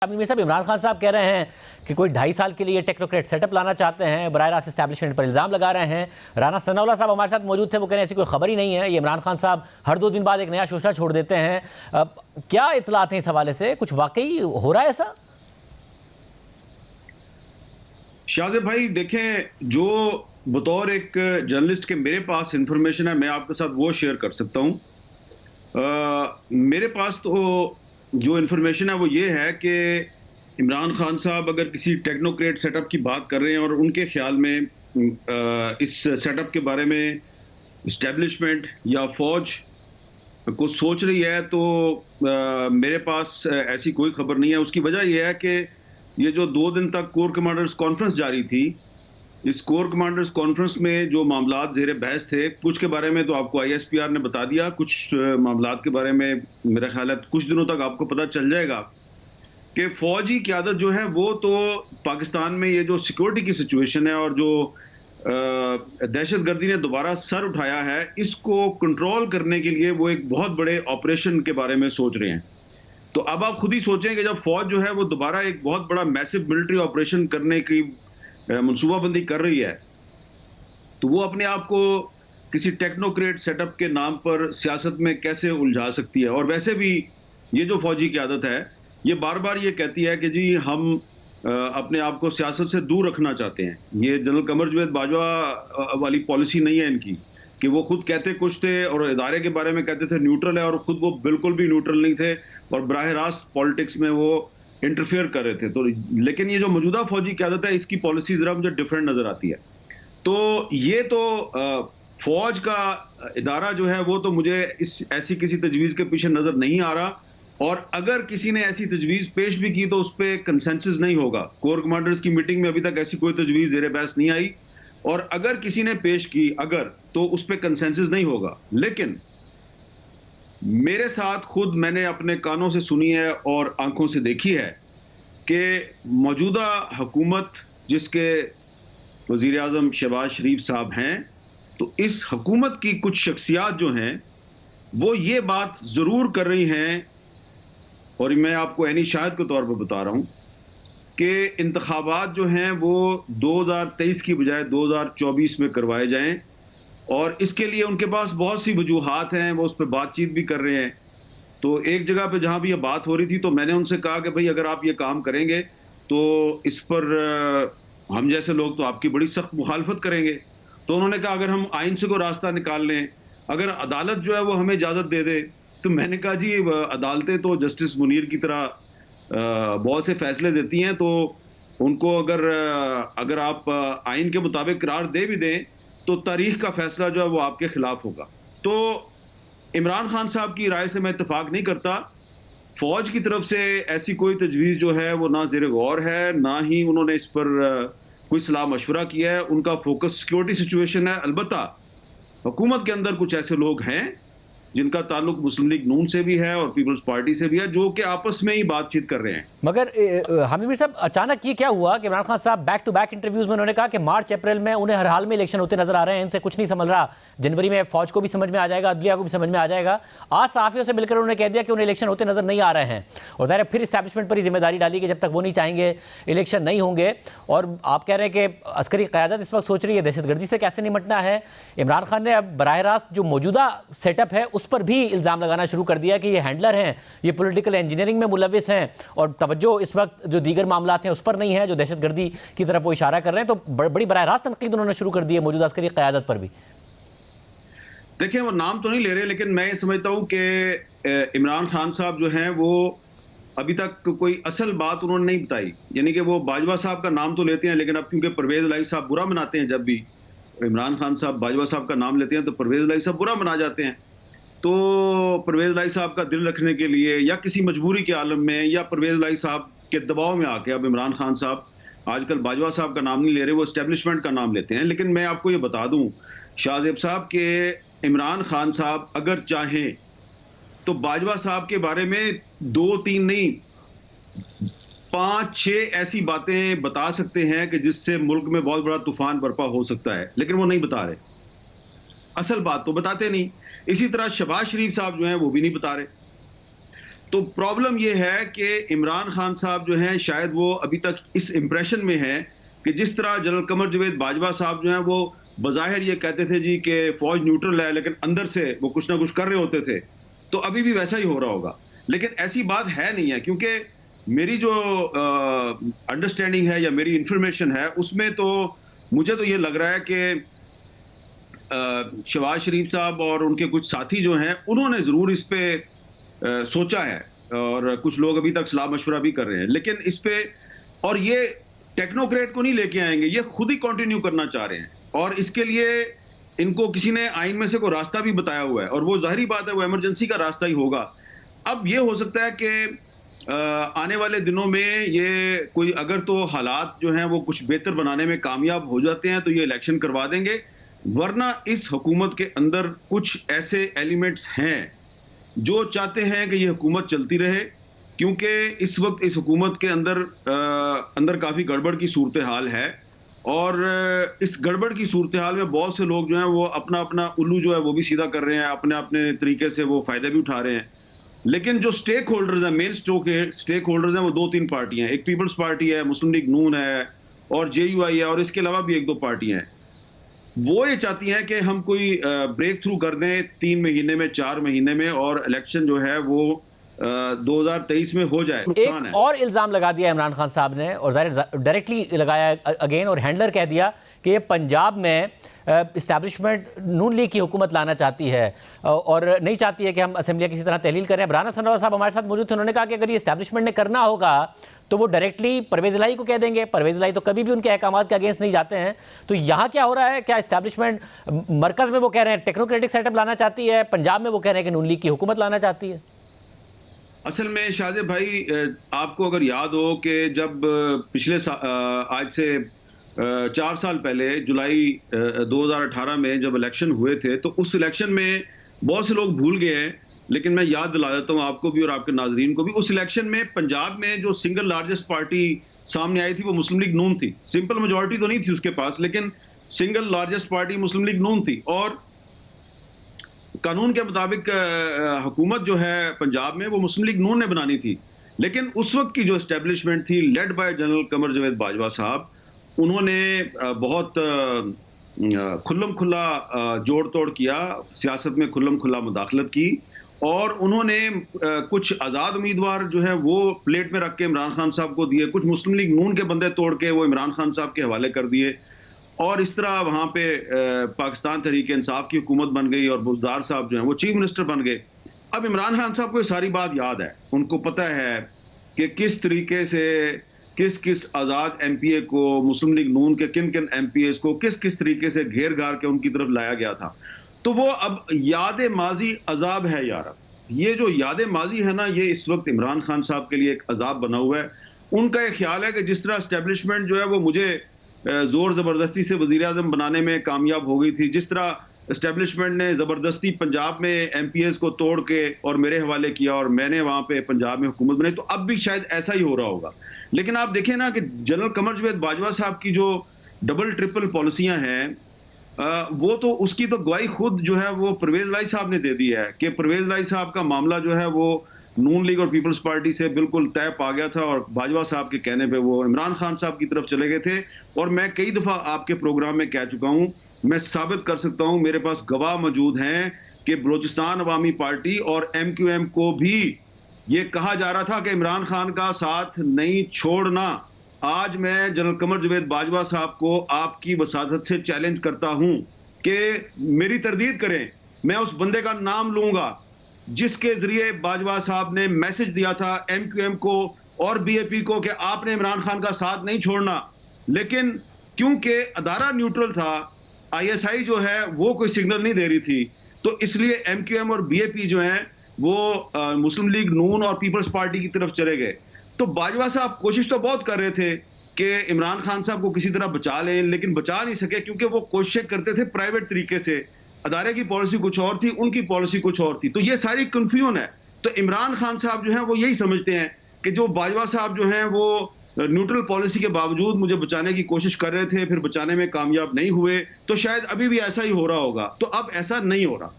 अभी साहब इमरान खान साहब कह रहे हैं कि कोई 2.5 साल के लिए टेक्नोक्रेट सेटअप लाना चाहते हैं, बराह रास्त एस्टैब्लिशमेंट पर इल्ज़ाम लगा रहे हैं। राना सनाउल्लाह साहब हमारे साथ मौजूद थे, वो कह रहे हैं ऐसी कोई खबर ही नहीं है, ये इमरान खान साहब हर 2 दिन बाद एक नया शोशा छोड़ देते हैं। क्या इतलात हैं इस हवाले से, कुछ वाकई हो रहा है ऐसा? शाहज़ेब भाई देखें, जो बतौर एक जर्नलिस्ट के मेरे पास इंफॉर्मेशन है मैं आपके साथ वो शेयर कर सकता हूं। मेरे पास तो जो इंफॉर्मेशन है वो ये है कि इमरान खान साहब अगर किसी टेक्नोक्रेट सेटअप की बात कर रहे हैं और उनके ख्याल में इस सेटअप के बारे में इस्टेब्लिशमेंट या फौज को सोच रही है, तो मेरे पास ऐसी कोई खबर नहीं है। उसकी वजह यह है कि ये जो 2 दिन तक कोर कमांडर्स कॉन्फ्रेंस जारी थी, इस कोर कमांडर्स कॉन्फ्रेंस में जो मामलात ज़ेरे बहस थे, कुछ के बारे में तो आपको ISPR ने बता दिया, कुछ मामलात के बारे में मेरा ख्याल है कुछ दिनों तक आपको पता चल जाएगा कि फौजी क़यादत जो है वो तो पाकिस्तान में ये जो सिक्योरिटी की सिचुएशन है और जो दहशतगर्दी ने दोबारा सर उठाया है, इसको कंट्रोल करने के लिए वो एक बहुत बड़े ऑपरेशन के बारे में सोच रहे हैं। तो अब आप खुद ही सोचें कि जब फौज जो है वो दोबारा एक बहुत बड़ा मैसिव मिलिट्री ऑपरेशन करने की मनसूबाबंदी कर रही है, तो वो अपने आप को किसी टेक्नोक्रेट सेटअप के नाम पर सियासत में कैसे उलझा सकती है। और वैसे भी ये जो फौजी की आदत है, ये बार बार ये कहती है कि जी हम अपने आप को सियासत से दूर रखना चाहते हैं। ये जनरल कमर जावेद बाजवा वाली पॉलिसी नहीं है इनकी कि वो खुद कहते कुछ थे और इदारे के बारे में कहते थे न्यूट्रल है, और खुद वो बिल्कुल भी न्यूट्रल नहीं थे और बराह रास्त पॉलिटिक्स में वो इंटरफेयर कर रहे थे। तो लेकिन ये जो मौजूदा फौजी क़यादत है, इसकी पॉलिसी जरा मुझे डिफरेंट नजर आती है। तो ये तो फौज का इदारा जो है वो तो मुझे ऐसी किसी तजवीज़ के पीछे नजर नहीं आ रहा, और अगर किसी ने ऐसी तजवीज़ पेश भी की तो उस पर कंसेंसस नहीं होगा। कोर कमांडर्स की मीटिंग में अभी तक ऐसी कोई तजवीज़ ज़ेरे बहस नहीं आई, और अगर किसी ने पेश की तो उस पर कंसेंसस नहीं होगा। लेकिन मेरे साथ खुद मैंने अपने कानों से सुनी है और आंखों से देखी है कि मौजूदा हुकूमत जिसके वज़ीर आज़म शहबाज शरीफ साहब हैं, तो इस हुकूमत की कुछ शख्सियात जो हैं वो ये बात ज़रूर कर रही हैं, और मैं आपको ऐनी शाहिद के तौर पर बता रहा हूं कि इंतखाबात जो हैं वो 2023 की बजाय 2024 में करवाए जाएं, और इसके लिए उनके पास बहुत सी वजूहात हैं, वो उस पर बातचीत भी कर रहे हैं। तो एक जगह पे जहां भी ये बात हो रही थी तो मैंने उनसे कहा कि भाई अगर आप ये काम करेंगे तो इस पर हम जैसे लोग तो आपकी बड़ी सख्त मुखालफत करेंगे। तो उन्होंने कहा अगर हम आइन से कोई रास्ता निकाल लें, अगर अदालत जो है वो हमें इजाज़त दे दे। तो मैंने कहा जी अदालतें तो जस्टिस मुनीर की तरह बहुत से फैसले देती हैं, तो उनको अगर आप आइन के मुताबिक करार दे भी दें तो तारीख का फैसला जो है वो आपके खिलाफ होगा। तो इमरान खान साहब की राय से मैं इत्तेफाक नहीं करता। फौज की तरफ से ऐसी कोई तजवीज़ जो है वो ना ज़ेरे गौर है, ना ही उन्होंने इस पर कोई सलाह मशवरा किया है। उनका फोकस सिक्योरिटी सिचुएशन है। अलबत्ता हुकूमत के अंदर कुछ ऐसे लोग हैं जिनका ताल्लुक मुस्लिम लीग नून से भी है और पीपल्स पार्टी से भी है, जो कि आपस में ही बातचीत कर रहे हैं। मगर हामिद मीर साहब, अचानक ये क्या हुआ कि इमरान खान साहब बैक टू बैक इंटरव्यूज में उन्होंने कहा कि मार्च अप्रैल में उन्हें हर हाल में इलेक्शन होते नजर आ रहे हैं, इनसे कुछ नहीं समझ रहा, जनवरी में फौज को भी समझ में आ जाएगा, अदलिया को भी समझ में आ जाएगा। आज सहाफ़ियों से मिलकर उन्होंने कह दिया कि उन्हें इलेक्शन होते नजर नहीं आ रहे हैं, और ज़ाहिर फिर इस्टेब्लिशमेंट पर ही जिम्मेदारी डाली कि जब तक वो नहीं चाहेंगे इलेक्शन नहीं होंगे। और आप कह रहे हैं कि अस्करी क़यादत इस वक्त सोच रही है दहशतगर्दी से कैसे निपटना है। इमरान खान ने अब बराह रास्त जो मौजूदा सेटअप है उस पर भी इल्ज़ाम लगाना शुरू कर दिया कि ये हैंडलर हैं, ये पॉलिटिकल इंजीनियरिंग में मुलविस हैं, और तवज्जो इस वक्त जो दीगर मामलात हैं उस पर नहीं है जो दहशतगर्दी की तरफ वो इशारा कर रहे हैं। तो बड़ी बराह रास्त तनकीद उन्होंने शुरू कर दी है मौजूदा अस्करी क़यादत पर भी। देखिए, वो नाम तो नहीं ले रहे, लेकिन मैं ये समझता हूं कि इमरान खान साहब जो हैं वो अभी तक कोई असल बात उन्होंने नहीं बताई। यानी कि वो बाजवा साहब का नाम तो लेते हैं, लेकिन अब क्योंकि परवेज इलाही साहब बुरा मनाते हैं, जब भी इमरान खान साहब बाजवा साहब का नाम लेते हैं तो परवेज इलाही साहब बुरा मना जाते हैं। तो परवेज इलाही साहब का दिल रखने के लिए या किसी मजबूरी के आलम में या परवेज इलाही साहब के दबाव में आके अब इमरान खान साहब आजकल बाजवा साहब का नाम नहीं ले रहे, वो एस्टेब्लिशमेंट का नाम लेते हैं। लेकिन मैं आपको ये बता दूं शाहजेब साहब के इमरान खान साहब अगर चाहें तो बाजवा साहब के बारे में 2-3 नहीं 5-6 ऐसी बातें बता सकते हैं कि जिससे मुल्क में बहुत बड़ा तूफान बर्पा हो सकता है, लेकिन वो नहीं बता रहे, असल बात तो बताते नहीं। इसी तरह शहबाज शरीफ साहब जो हैं वो भी नहीं बता रहे। तो प्रॉब्लम ये है कि इमरान खान साहब जो हैं शायद वो अभी तक इस इंप्रेशन में हैं कि जिस तरह जनरल कमर जावेद बाजवा साहब जो हैं वो बज़ाहिर ये कहते थे जी कि फौज न्यूट्रल है, लेकिन अंदर से वो कुछ ना कुछ कर रहे होते थे। तो अभी भी वैसा ही हो रहा होगा, लेकिन ऐसी बात है नहीं है, क्योंकि मेरी जो अंडरस्टैंडिंग है या मेरी इंफॉर्मेशन है उसमें तो मुझे तो ये लग रहा है कि शहबाज शरीफ साहब और उनके कुछ साथी जो हैं उन्होंने जरूर इस पे सोचा है, और कुछ लोग अभी तक सलाह मशवरा भी कर रहे हैं, लेकिन इस पे और ये टेक्नोक्रेट को नहीं लेके आएंगे, ये खुद ही कंटिन्यू करना चाह रहे हैं, और इसके लिए इनको किसी ने आइन में से कोई रास्ता भी बताया हुआ है, और वो जाहिर बात है वो इमरजेंसी का रास्ता ही होगा। अब ये हो सकता है कि आने वाले दिनों में ये कोई अगर तो हालात जो हैं वो कुछ बेहतर बनाने में कामयाब हो जाते हैं तो ये इलेक्शन करवा देंगे, वरना इस हुकूमत के अंदर कुछ ऐसे एलिमेंट्स हैं जो चाहते हैं कि ये हुकूमत चलती रहे, क्योंकि इस वक्त इस हुकूमत के अंदर काफ़ी गड़बड़ की सूरत हाल है, और इस गड़बड़ की सूरत हाल में बहुत से लोग जो हैं वो अपना अपना उल्लू जो है वो भी सीधा कर रहे हैं, अपने अपने तरीके से वो फ़ायदे भी उठा रहे हैं। लेकिन जो स्टेक होल्डर्स हैं, मेन स्टेक होल्डर्स हैं, वो 2-3 पार्टियां हैं। एक पीपल्स पार्टी है, मुस्लिम लीग नून है, और JUI है, और इसके अलावा भी 1-2 पार्टियां हैं। वो ये चाहती हैं कि हम कोई ब्रेक थ्रू कर दें 3 महीने में, 4 महीने में, और इलेक्शन जो है वो 2023 में हो जाए। नुकसान है। एक और इल्ज़ाम लगा दिया इमरान खान साहब ने, और डायरेक्टली लगाया अगेन, और हैंडलर कह दिया कि ये पंजाब में इस्टेब्लिशमेंट नून लीग की हुकूमत लाना चाहती है और नहीं चाहती है कि हम असेंबली किसी तरह तहलील करें। राना सनवर साहब हमारे साथ मौजूद थे, उन्होंने कहा कि अगर ये इस्टेब्लिशमेंट ने करना होगा तो वो डायरेक्टली परवेज़ इलाही को कह देंगे। परवेज़ इलाही तो कभी भी उनके अहकामात के अगेंस्ट नहीं जाते हैं। तो यहाँ क्या हो रहा है? क्या इस्टेब्लिशमेंट मरकज़ में वो कह रहे हैं टेक्नोक्रेटिक सेटअप लाना चाहती है, पंजाब में वो कह रहे हैं कि नून लीग की हुकूमत लाना चाहती है? असल में शाहजेब भाई, आपको अगर याद हो कि जब पिछले आज से 4 साल पहले जुलाई 2018 में जब इलेक्शन हुए थे, तो उस इलेक्शन में बहुत से लोग भूल गए हैं, लेकिन मैं याद दिला देता हूं आपको भी और आपके नाजरीन को भी। उस इलेक्शन में पंजाब में जो सिंगल लार्जेस्ट पार्टी सामने आई थी वो मुस्लिम लीग नून थी। सिंपल मेजोरिटी तो नहीं थी उसके पास, लेकिन सिंगल लार्जेस्ट पार्टी मुस्लिम लीग नून थी, और कानून के मुताबिक हुकूमत जो है पंजाब में वो मुस्लिम लीग नून ने बनानी थी। लेकिन उस वक्त की जो एस्टेब्लिशमेंट थी, led by general Qamar Javed Bajwa साहब, उन्होंने बहुत खुल्लम खुल्ला जोड़ तोड़ किया, सियासत में खुल्लम खुल्ला मुदाखलत की, और उन्होंने कुछ आज़ाद उम्मीदवार जो है वो प्लेट में रख के इमरान खान साहब को दिए, कुछ मुस्लिम लीग नून के बंदे तोड़ के वो इमरान खान साहब के हवाले कर दिए, और इस तरह वहां पे पाकिस्तान तहरीक इंसाफ की हुकूमत बन गई, और बुज़दार साहब जो हैं वो चीफ मिनिस्टर बन गए। अब इमरान खान साहब को ये सारी बात याद है, उनको पता है कि किस तरीके से किस आज़ाद MPA को, मुस्लिम लीग नून के किन MPAs को किस तरीके से घेर घार के उनकी तरफ लाया गया था। तो वो अब याद माजी अजाब है यार। ये जो याद माजी है ना, ये इस वक्त इमरान खान साहब के लिए एक अजाब बना हुआ है। उनका एक ख्याल है कि जिस तरह एस्टेब्लिशमेंट जो है वो मुझे जोर जबरदस्ती से वजीर आजम बनाने में कामयाब हो गई थी, जिस तरह एस्टेब्लिशमेंट ने जबरदस्ती पंजाब में MPAs को तोड़ के और मेरे हवाले किया और मैंने वहां पे पंजाब में हुकूमत बनाई, तो अब भी शायद ऐसा ही हो रहा होगा। लेकिन आप देखें ना कि जनरल कमर जावेद बाजवा साहब की जो डबल ट्रिपल पॉलिसियां हैं, वो तो उसकी तो गवाही खुद जो है वो परवेज इलाही साहब ने दे दी है कि परवेज इलाही साहब का मामला जो है वो नून लीग और पीपल्स पार्टी से बिल्कुल तय पा गया था, और बाजवा साहब के कहने पे वो इमरान खान साहब की तरफ चले गए थे। और मैं कई दफा आपके प्रोग्राम में कह चुका हूं, मैं साबित कर सकता हूं, मेरे पास गवाह मौजूद हैं कि बलोचिस्तान अवामी पार्टी और MQM को भी ये कहा जा रहा था कि इमरान खान का साथ नहीं छोड़ना। आज मैं जनरल कमर जावेद बाजवा साहब को आपकी वसादत से चैलेंज करता हूं कि मेरी तरदीद करें, मैं उस बंदे का नाम लूंगा जिसके जरिए बाजवा साहब ने मैसेज दिया था MQM को और BAP को कि आपने इमरान खान का साथ नहीं छोड़ना। लेकिन क्योंकि अदारा न्यूट्रल था, ISI जो है वो कोई सिग्नल नहीं दे रही थी, तो इसलिए MQM और BAP जो हैं वो मुस्लिम लीग नून और पीपल्स पार्टी की तरफ चले गए। तो बाजवा साहब कोशिश तो बहुत कर रहे थे कि इमरान खान साहब को किसी तरह बचा लें, लेकिन बचा नहीं सके, क्योंकि वो कोशिशें करते थे प्राइवेट तरीके से। अदारे की पॉलिसी कुछ और थी, उनकी पॉलिसी कुछ और थी, तो ये सारी कंफ्यूजन है। तो इमरान खान साहब जो हैं वो यही समझते हैं कि जो बाजवा साहब जो हैं वो न्यूट्रल पॉलिसी के बावजूद मुझे बचाने की कोशिश कर रहे थे, फिर बचाने में कामयाब नहीं हुए, तो शायद अभी भी ऐसा ही हो रहा होगा। तो अब ऐसा नहीं हो रहा।